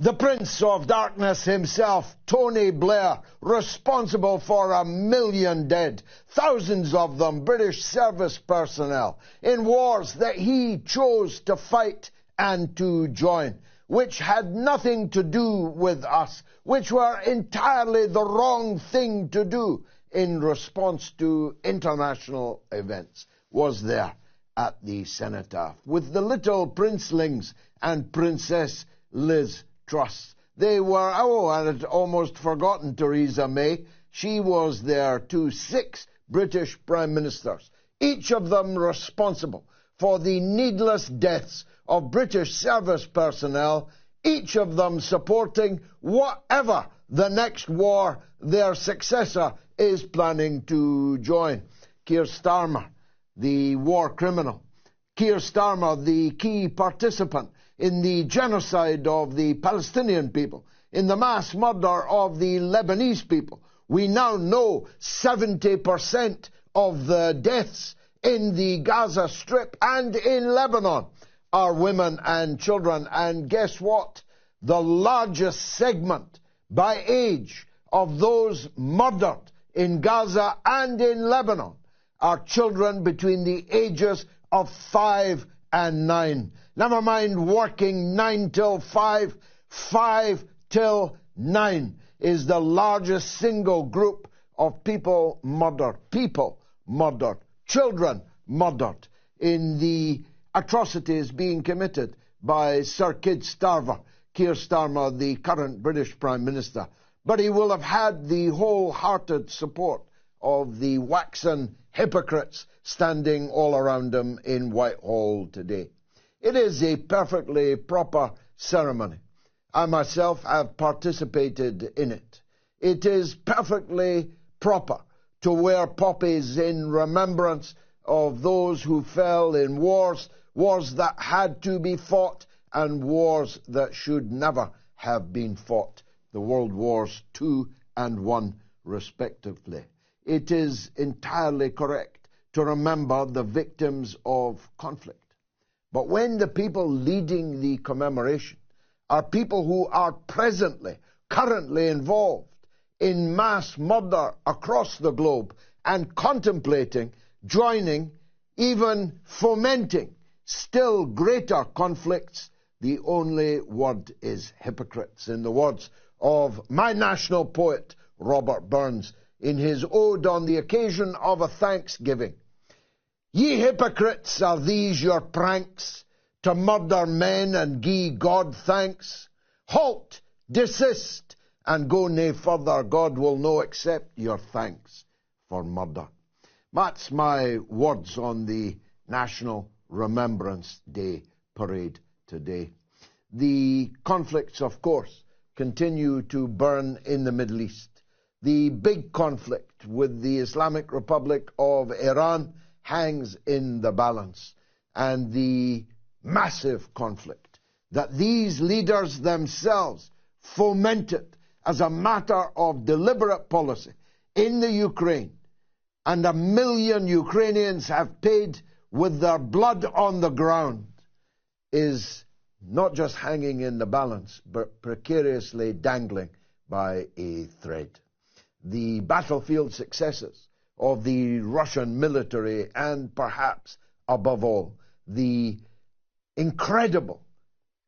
The Prince of Darkness himself, Tony Blair, responsible for 1 million dead, thousands of them British service personnel, in wars that he chose to fight and to join, which had nothing to do with us, which were entirely the wrong thing to do in response to international events, was there at the cenotaph, with the little princelings and Princess Liz Truss. They were, I had almost forgotten Theresa May. She was there too. 6 British Prime Ministers, each of them responsible for the needless deaths of British service personnel, each of them supporting whatever the next war their successor is planning to join. Keir Starmer, the war criminal. Keir Starmer, the key participant in the genocide of the Palestinian people, in the mass murder of the Lebanese people. We now know 70% of the deaths in the Gaza Strip and in Lebanon are women and children. And guess what? The largest segment by age of those murdered in Gaza and in Lebanon are children between the ages of 5 and 9. Never mind working 9 till 5, 5 till 9 is the largest single group of people murdered, children murdered in the atrocities being committed by Sir Keir Starmer, the current British Prime Minister. But he will have had the wholehearted support of the waxen hypocrites standing all around him in Whitehall today. It is a perfectly proper ceremony. I myself have participated in it. It is perfectly proper to wear poppies in remembrance of those who fell in wars that had to be fought and wars that should never have been fought, the World Wars II and I respectively. It is entirely correct to remember the victims of conflict. But when the people leading the commemoration are people who are currently involved in mass murder across the globe and contemplating, joining, even fomenting still greater conflicts, the only word is hypocrites. In the words of my national poet, Robert Burns, in his ode on the occasion of a Thanksgiving, "Ye hypocrites, are these your pranks, to murder men and gie God thanks? Halt, desist, and go nae further. God will no accept your thanks for murder." That's my words on the National Remembrance Day parade today. The conflicts, of course, continue to burn in the Middle East. The big conflict with the Islamic Republic of Iran hangs in the balance, and the massive conflict that these leaders themselves fomented as a matter of deliberate policy in the Ukraine, and 1 million Ukrainians have paid with their blood on the ground, is not just hanging in the balance, but precariously dangling by a thread. The battlefield successes of the Russian military, and perhaps above all, the incredible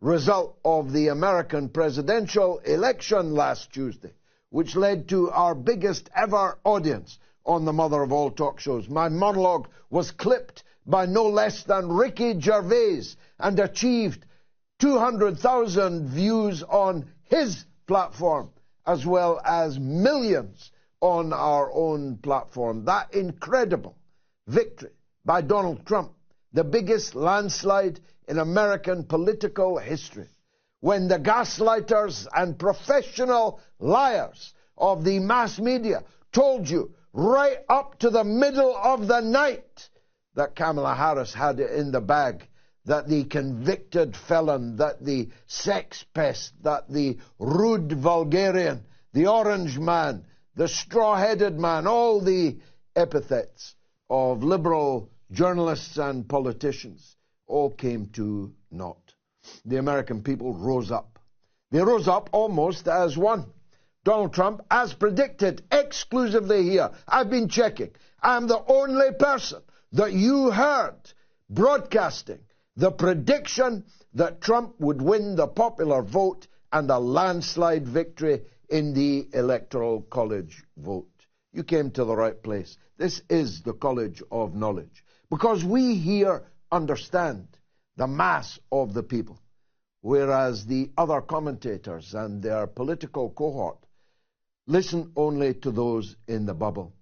result of the American presidential election last Tuesday, which led to our biggest ever audience on the mother of all talk shows. My monologue was clipped by no less than Ricky Gervais and achieved 200,000 views on his platform, as well as millions on our own platform. That incredible victory by Donald Trump, the biggest landslide in American political history, when the gaslighters and professional liars of the mass media told you right up to the middle of the night that Kamala Harris had it in the bag, that the convicted felon, that the sex pest, that the rude vulgarian, the orange man, the straw-headed man, all the epithets of liberal journalists and politicians all came to naught. The American people rose up. They rose up almost as one. Donald Trump, as predicted, exclusively here. I've been checking. I'm the only person that you heard broadcasting the prediction that Trump would win the popular vote and a landslide victory in the Electoral College vote. You came to the right place. This is the College of Knowledge, because we here understand the mass of the people, whereas the other commentators and their political cohort listen only to those in the bubble.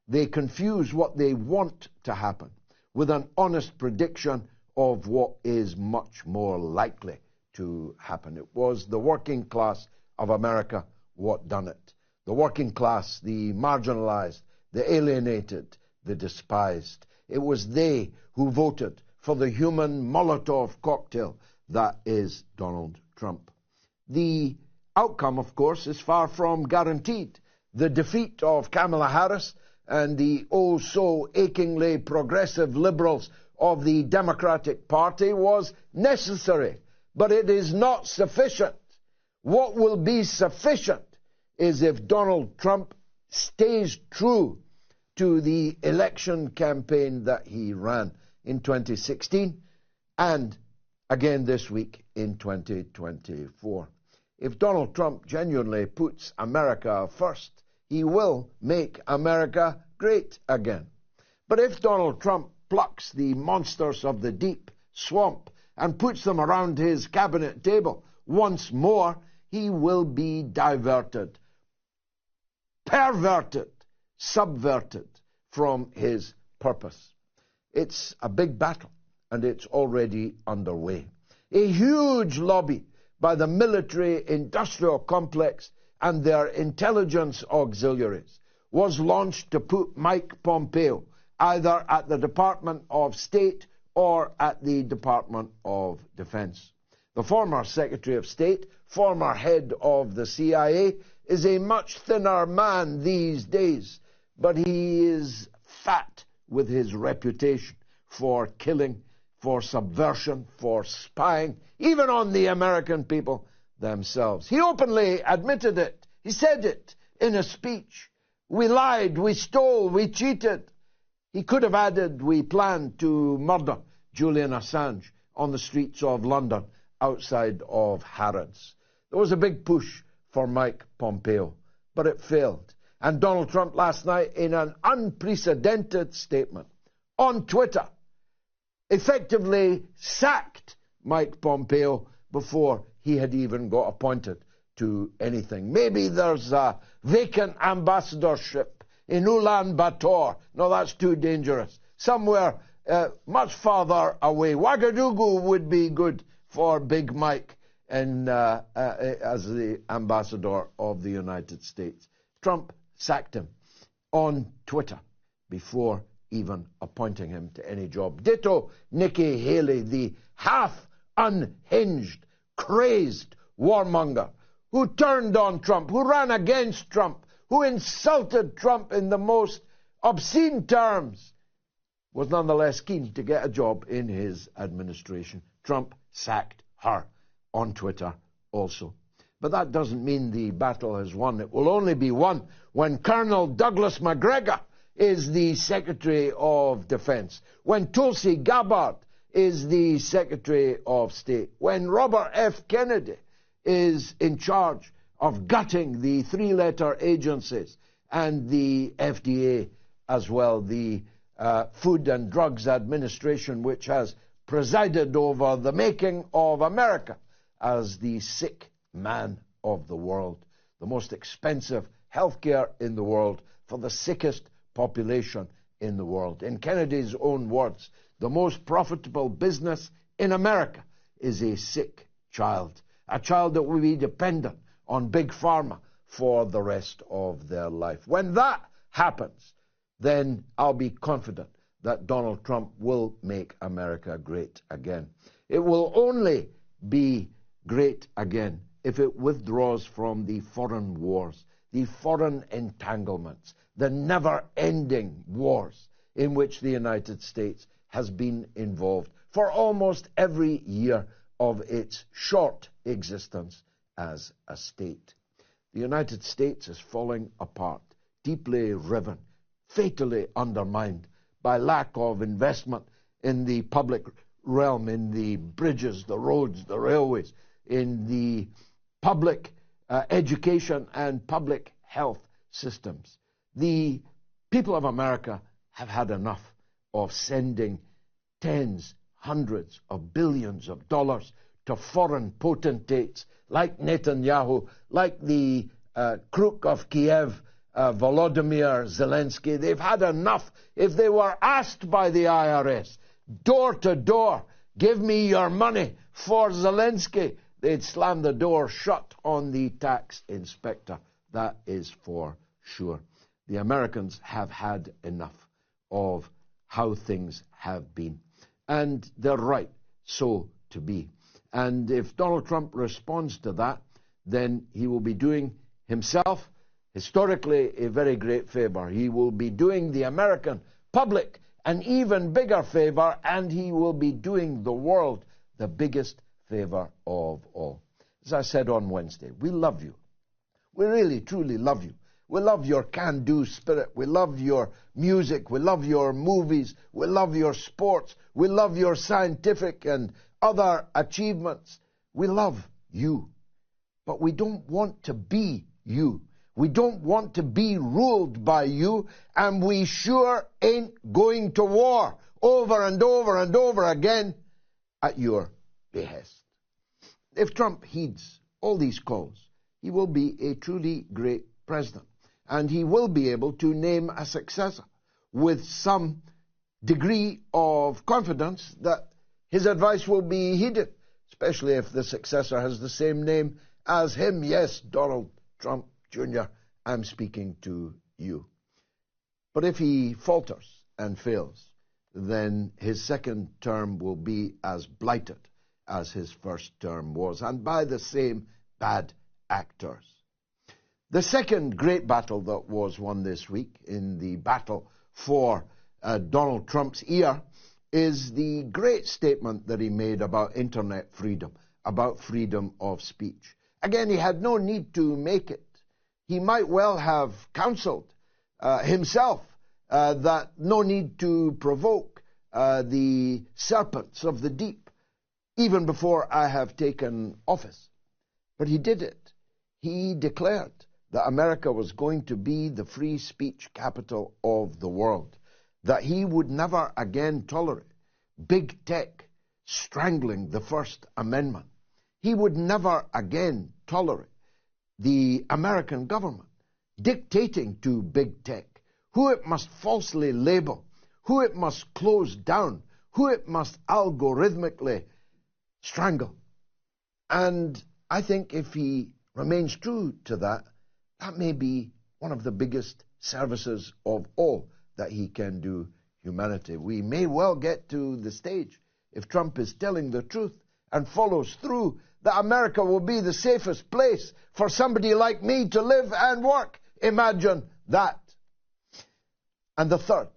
They confuse what they want to happen with an honest prediction of what is much more likely to happen. It was the working class of America what done it. The working class, the marginalized, the alienated, the despised. It was they who voted for the human Molotov cocktail that is Donald Trump. The outcome, of course, is far from guaranteed. The defeat of Kamala Harris and the oh-so-achingly progressive liberals of the Democratic Party was necessary, but it is not sufficient. What will be sufficient is if Donald Trump stays true to the election campaign that he ran in 2016 and again this week in 2024. If Donald Trump genuinely puts America first, he will make America great again. But if Donald Trump plucks the monsters of the deep swamp and puts them around his cabinet table once more, he will be diverted, perverted, subverted from his purpose. It's a big battle, and it's already underway. A huge lobby by the military-industrial complex and their intelligence auxiliaries was launched to put Mike Pompeo either at the Department of State or at the Department of Defense. The former Secretary of State, former head of the CIA, is a much thinner man these days, but he is fat with his reputation for killing, for subversion, for spying, even on the American people themselves. He openly admitted it. He said it in a speech. We lied, we stole, we cheated. He could have added, we planned to murder Julian Assange on the streets of London outside of Harrods. There was a big push for Mike Pompeo, but it failed. And Donald Trump last night, in an unprecedented statement on Twitter, effectively sacked Mike Pompeo before he had even got appointed to anything. Maybe there's a vacant ambassadorship in Ulaanbaatar. No, that's too dangerous. Somewhere much farther away. Ouagadougou would be good for Big Mike as the ambassador of the United States. Trump sacked him on Twitter before even appointing him to any job. Ditto Nikki Haley, the half-unhinged, crazed warmonger who turned on Trump, who ran against Trump, who insulted Trump in the most obscene terms, was nonetheless keen to get a job in his administration. Trump sacked her on Twitter also. But that doesn't mean the battle is won. It will only be won when Colonel Douglas McGregor is the Secretary of Defense, when Tulsi Gabbard is the Secretary of State, when Robert F. Kennedy is in charge of gutting the three-letter agencies and the FDA as well, the Food and Drugs Administration, which has presided over the making of America as the sick man of the world, the most expensive healthcare in the world for the sickest population in the world. In Kennedy's own words, the most profitable business in America is a sick child, a child that will be dependent on Big Pharma for the rest of their life. When that happens, then I'll be confident that Donald Trump will make America great again. It will only be great again if it withdraws from the foreign wars, the foreign entanglements, the never-ending wars in which the United States has been involved for almost every year of its short existence as a state. The United States is falling apart, deeply riven, fatally undermined by lack of investment in the public realm, in the bridges, the roads, the railways, in the public education and public health systems. The people of America have had enough of sending tens, hundreds of billions of dollars to foreign potentates like Netanyahu, like the crook of Kiev, Volodymyr Zelensky. They've had enough. If they were asked by the IRS, door to door, give me your money for Zelensky, they'd slam the door shut on the tax inspector. That is for sure. The Americans have had enough of how things have been. And they're right so to be. And if Donald Trump responds to that, then he will be doing himself, historically, a very great favor. He will be doing the American public an even bigger favor, and he will be doing the world the biggest favor of all. As I said on Wednesday, we love you. We really, truly love you. We love your can-do spirit. We love your music. We love your movies. We love your sports. We love your scientific and other achievements. We love you. But we don't want to be you. We don't want to be ruled by you, and we sure ain't going to war over and over and over again at your behest. If Trump heeds all these calls, he will be a truly great president, and he will be able to name a successor with some degree of confidence that his advice will be heeded, especially if the successor has the same name as him. Yes, Donald Trump Jr., I'm speaking to you. But if he falters and fails, then his second term will be as blighted as his first term was, and by the same bad actors. The second great battle that was won this week in the battle for Donald Trump's ear is the great statement that he made about internet freedom, about freedom of speech. Again, he had no need to make it. He might well have counseled himself that no need to provoke the serpents of the deep, even before I have taken office. But he did it. He declared that America was going to be the free speech capital of the world, that he would never again tolerate big tech strangling the First Amendment. He would never again tolerate the American government dictating to big tech who it must falsely label, who it must close down, who it must algorithmically strangle. And I think if he remains true to that, that may be one of the biggest services of all that he can do humanity. We may well get to the stage, if Trump is telling the truth and follows through, that America will be the safest place for somebody like me to live and work. Imagine that. And the third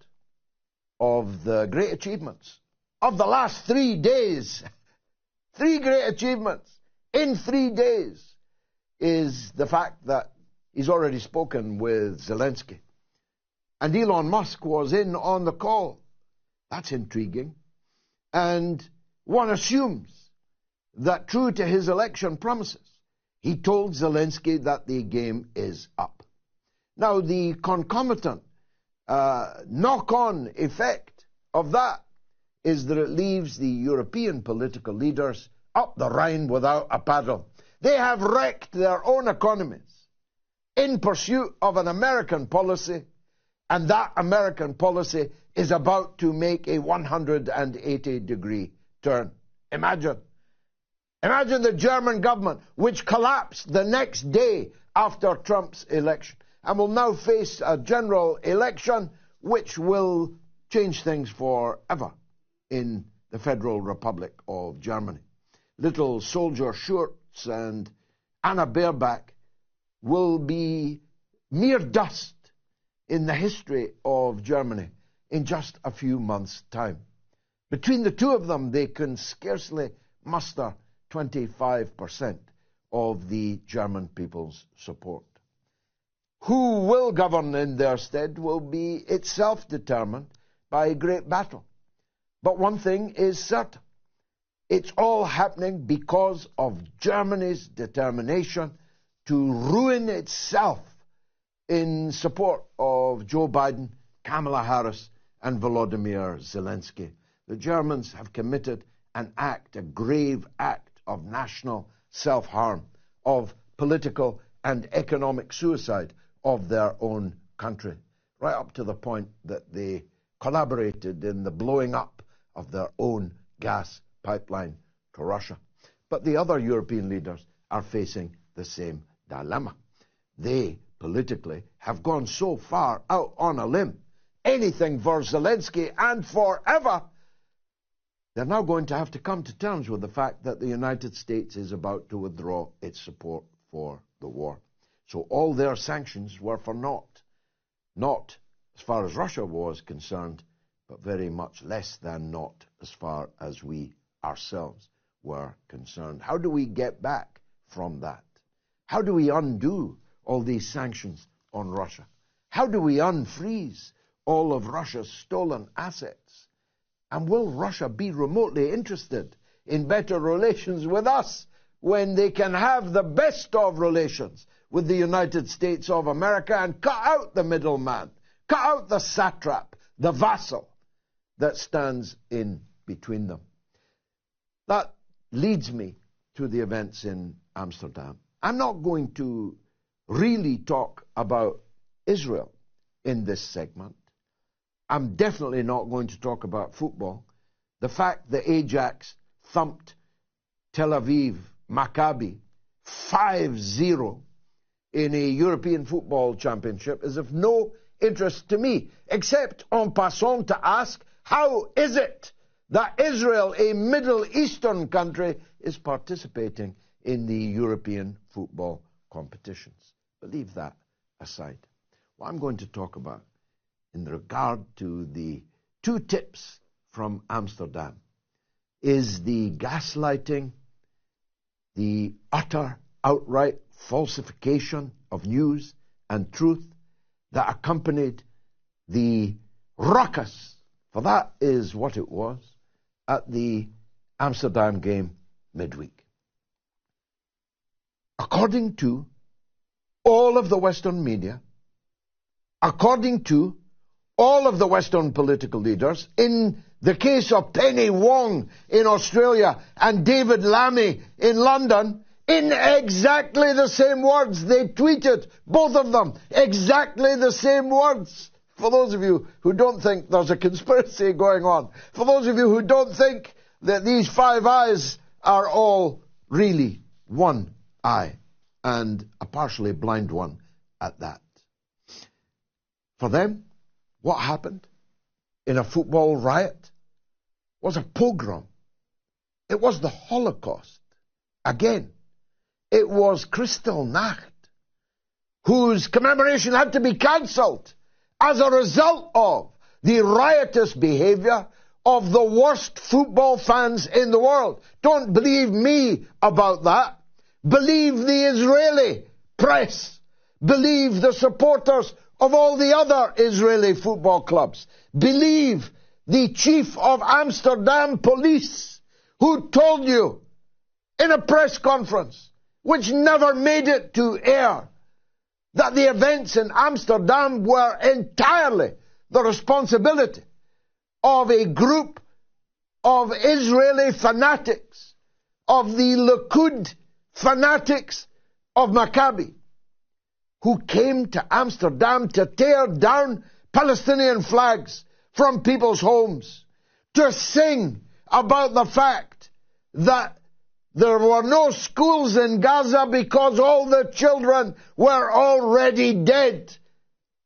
of the great achievements of the last 3 days, 3 great achievements in 3 days, is the fact that he's already spoken with Zelensky. And Elon Musk was in on the call. That's intriguing. And one assumes that, true to his election promises, he told Zelensky that the game is up. Now, the concomitant knock-on effect of that is that it leaves the European political leaders up the Rhine without a paddle. They have wrecked their own economies in pursuit of an American policy, and that American policy is about to make a 180-degree turn. Imagine the German government, which collapsed the next day after Trump's election, and will now face a general election which will change things forever in the Federal Republic of Germany. Little soldier Schurz and Anna Baerbock will be mere dust in the history of Germany in just a few months' time. Between the two of them, they can scarcely muster 25% of the German people's support. Who will govern in their stead will be itself determined by a great battle. But one thing is certain. It's all happening because of Germany's determination to ruin itself in support of Joe Biden, Kamala Harris, and Volodymyr Zelensky. The Germans have committed an act, a grave act of national self-harm, of political and economic suicide of their own country, right up to the point that they collaborated in the blowing up of their own gas pipeline to Russia. But the other European leaders are facing the same dilemma. They, politically, have gone so far out on a limb, anything for Zelensky and forever. They're now going to have to come to terms with the fact that the United States is about to withdraw its support for the war. So all their sanctions were for naught. Not as far as Russia was concerned, but very much less than naught as far as we ourselves were concerned. How do we get back from that? How do we undo all these sanctions on Russia? How do we unfreeze all of Russia's stolen assets? And will Russia be remotely interested in better relations with us when they can have the best of relations with the United States of America and cut out the middleman, cut out the satrap, the vassal that stands in between them? That leads me to the events in Amsterdam. I'm not going to really talk about Israel in this segment. I'm definitely not going to talk about football. The fact that Ajax thumped Tel Aviv Maccabi 5-0 in a European football championship is of no interest to me, except en passant to ask, how is it that Israel, a Middle Eastern country, is participating in the European football competitions? But leave that aside. What I'm going to talk about in regard to the two tips from Amsterdam is the gaslighting, the utter, outright falsification of news and truth that accompanied the ruckus, for that is what it was, at the Amsterdam game midweek. According to all of the Western media, according to all of the Western political leaders, in the case of Penny Wong in Australia and David Lammy in London, in exactly the same words, they tweeted, both of them, exactly the same words. For those of you who don't think there's a conspiracy going on, for those of you who don't think that these five eyes are all really one eye, and a partially blind one at that. For them, what happened in a football riot was a pogrom. It was the Holocaust. Again, it was Kristallnacht, whose commemoration had to be cancelled as a result of the riotous behavior of the worst football fans in the world. Don't believe me about that. Believe the Israeli press. Believe the supporters of all the other Israeli football clubs. Believe the chief of Amsterdam police, who told you in a press conference, which never made it to air, that the events in Amsterdam were entirely the responsibility of a group of Israeli fanatics, of the Likud fanatics of Maccabi, who came to Amsterdam to tear down Palestinian flags from people's homes, to sing about the fact that there were no schools in Gaza because all the children were already dead.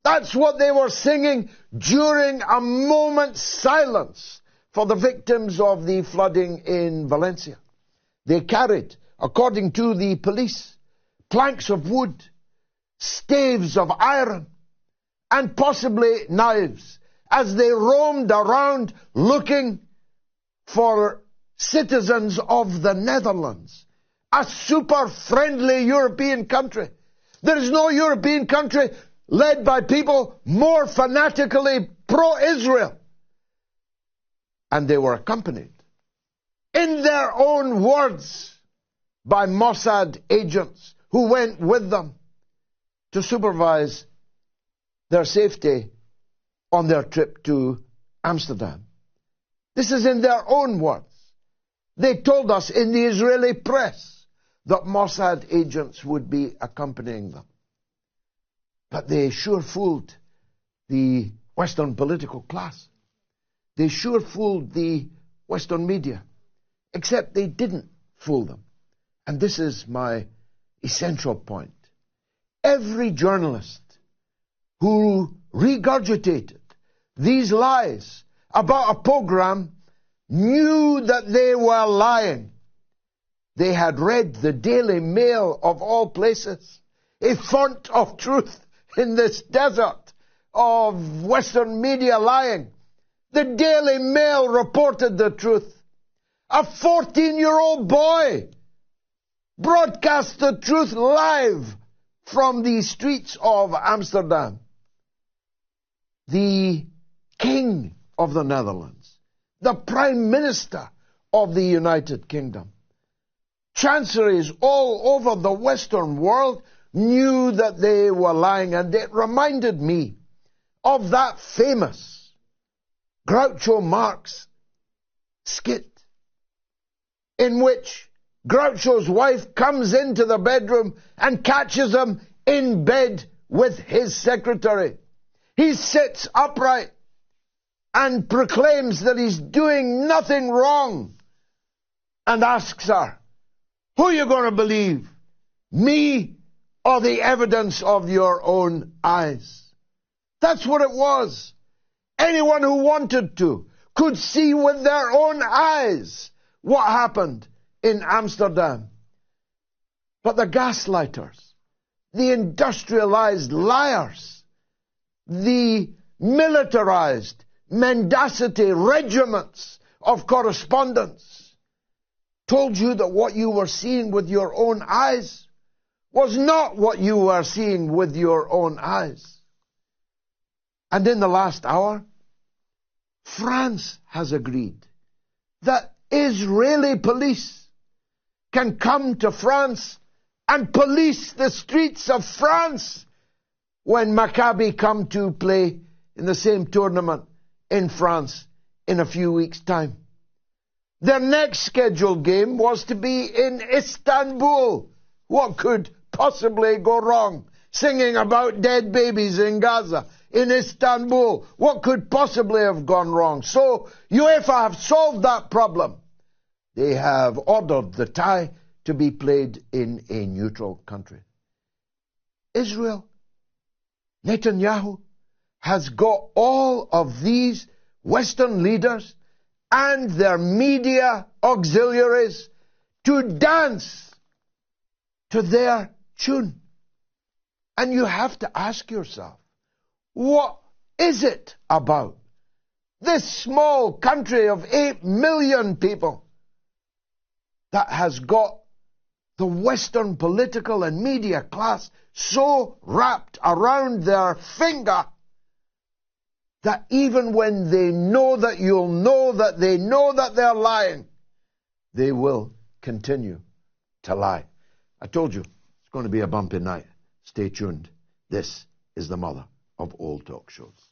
That's what they were singing during a moment's silence for the victims of the flooding in Valencia. They carried, according to the police, planks of wood, staves of iron, and possibly knives, as they roamed around looking for citizens of the Netherlands a super-friendly European country. There is no European country led by people more fanatically pro-Israel. And they were accompanied, in their own words, by Mossad agents who went with them to supervise their safety on their trip to Amsterdam. This is in their own words. They told us in the Israeli press that Mossad agents would be accompanying them. But they sure fooled the Western political class. They sure fooled the Western media. Except they didn't fool them. And this is my essential point. Every journalist who regurgitated these lies about a pogrom knew that they were lying. They had read the Daily Mail of all places, a font of truth in this desert of Western media lying. The Daily Mail reported the truth. A 14-year-old boy broadcast the truth live from the streets of Amsterdam. The King of the Netherlands, the Prime Minister of the United Kingdom, chancelleries all over the Western world knew that they were lying, and it reminded me of that famous Groucho Marx skit in which Groucho's wife comes into the bedroom and catches him in bed with his secretary. He sits upright and proclaims that he's doing nothing wrong and asks her, "Who are you going to believe, me or the evidence of your own eyes?" That's what it was. Anyone who wanted to could see with their own eyes what happened in Amsterdam. But the gaslighters, the industrialized liars, the militarized mendacity regiments of correspondence told you that what you were seeing with your own eyes was not what you were seeing with your own eyes. And in the last hour, France has agreed that Israeli police can come to France and police the streets of France when Maccabi come to play in the same tournament in France in a few weeks' time. Their next scheduled game was to be in Istanbul. What could possibly go wrong? Singing about dead babies in Gaza in Istanbul. What could possibly have gone wrong? So UEFA have solved that problem. They have ordered the tie to be played in a neutral country. Israel, Netanyahu, has got all of these Western leaders and their media auxiliaries to dance to their tune. And you have to ask yourself, what is it about this small country of 8 million people that has got the Western political and media class so wrapped around their finger that even when they know that you'll know that they know that they're lying, they will continue to lie? I told you, it's going to be a bumpy night. Stay tuned. This is the mother of all talk shows.